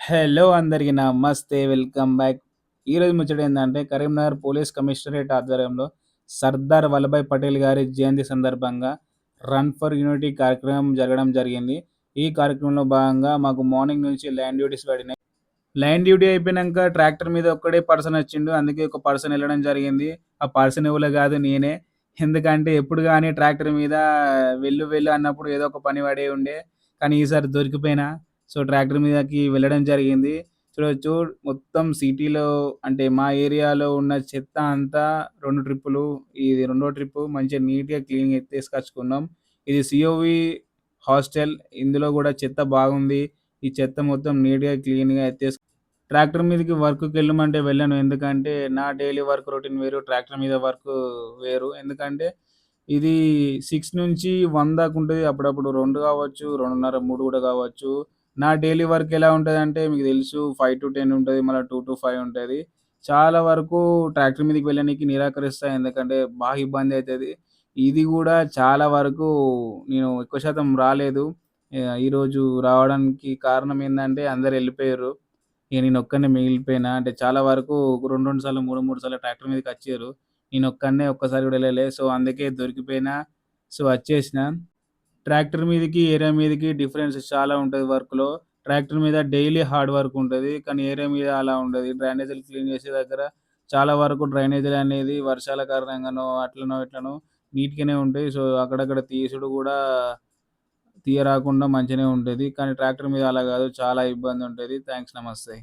Hello అందరికి నమస్తే. Welcome back. ఈరోజు ముచ్చట ఏందంటే కరీంనగర్ పోలీస్ కమిషనరేట్ ఆధ్వర్యంలో సర్దార్ వల్లభాయ్ పటేల్ గారి జయంతి సందర్భంగా రన్ ఫర్ యూనిటీ కార్యక్రమం జరగడం జరిగింది. ఈ కార్యక్రమంలో భాగంగా మాకు మార్నింగ్ నుంచి లైన్ డ్యూటీస్ పడినాయి. లైన్ డ్యూటీ అయిపోయినంక ట్రాక్టర్ మీద ఒక్కడే పర్సన్ వచ్చిండు. అందుకే ఒక పర్సన్ ఎళ్ళడం జరిగింది. ఆ పర్సన్ ఎవలో గాదు నేనే. ఎందుకంటే ఎప్పుడు గాని ట్రాక్టర్ మీద వెళ్ళు వెళ్ళు అన్నప్పుడు ఏదో ఒక పని పడి ఉండే. కానీ ఈసారి దొరికిపోయినా. సో, ట్రాక్టర్ మీదకి వెళ్ళడం జరిగింది. చూడొచ్చు మొత్తం సిటీలో అంటే మా ఏరియాలో ఉన్న చెత్త అంతా 2 ట్రిప్పులు. ఇది రెండో ట్రిప్పు మంచిగా నీట్‌గా క్లీన్‌గా ఎత్తేసుకచ్చుకున్నాం. ఇది సీఓవి హాస్టల్. ఇందులో గూడా చెత్త బాగుంది. ఈ చెత్త మొత్తం నీట్‌గా క్లీన్‌గా ట్రాక్టర్ మీదకి వర్క్‌కెళ్ళమంటే వెళ్ళను. ఎందుకంటే, నా డైలీ వర్క్ రొటీన్ వేరు. ట్రాక్టర్ మీద వర్కు వేరు. ఎందుకంటే, ఇది 6 నుంచి 100 దాకుంటది. అప్పుడప్పుడు 2 కావచ్చు, 2:30, 3 గూడా కావచ్చు. నా డైలీ వర్క్ ఎలా ఉంటదంటే మీకు తెలుసు 5-10 ఉంటది. మళ్ళా 2-5 ఉంటది. చాలా వరకు ట్రాక్టర్ మీదకి వెళ్ళనీకి నిరాకరిస్తా. ఎందుకంటే, బాగా ఇబ్బందయితది. ఇది గూడా చాలా వరకు నేను ఎక్కువ శాతం రాలేదు. ఈరోజు రావడానికి కారణం ఏందంటే, అందరూ ఎళ్ళిపోయిర్రు. ఇక నేనొక్కడినే మిగిలిపోయినా. అంటే చాలా వరకు 2, 2 సార్లు, 3, 3 సార్లు ట్రాక్టర్ మీదకచ్చిర్రు. నేనొక్కడినే ఒక్కసారి గూడా ఎళ్ళలే. సో, అందుకే దొరికిపోయినా. సో, వచ్చేసిన. ట్రాక్టర్ మీదకి, ఏరియా మీదకి డిఫరెన్స్ చాలా ఉంటది వర్క్‌లో. ట్రాక్టర్ మీద డైలీ హార్డ్ వర్క్ ఉంటది. కానీ ఏరియా మీద అలా ఉండది. డ్రైనేజీలు క్లీన్ చేసే దగ్గర చాలా వరకు డ్రైనేజీలనేది వర్షాల కారణంగానో, అట్లనో ఇట్లనో నీట్‌గానే ఉంటాయి. సో, అక్కడక్కడ తీసుడు గూడా తీయరాకుండా మంచిగనే ఉంటది. కానీ ట్రాక్టర్ మీద అలా గాదు. చాలా ఇబ్బందుంటది. థాంక్స్. నమస్తే.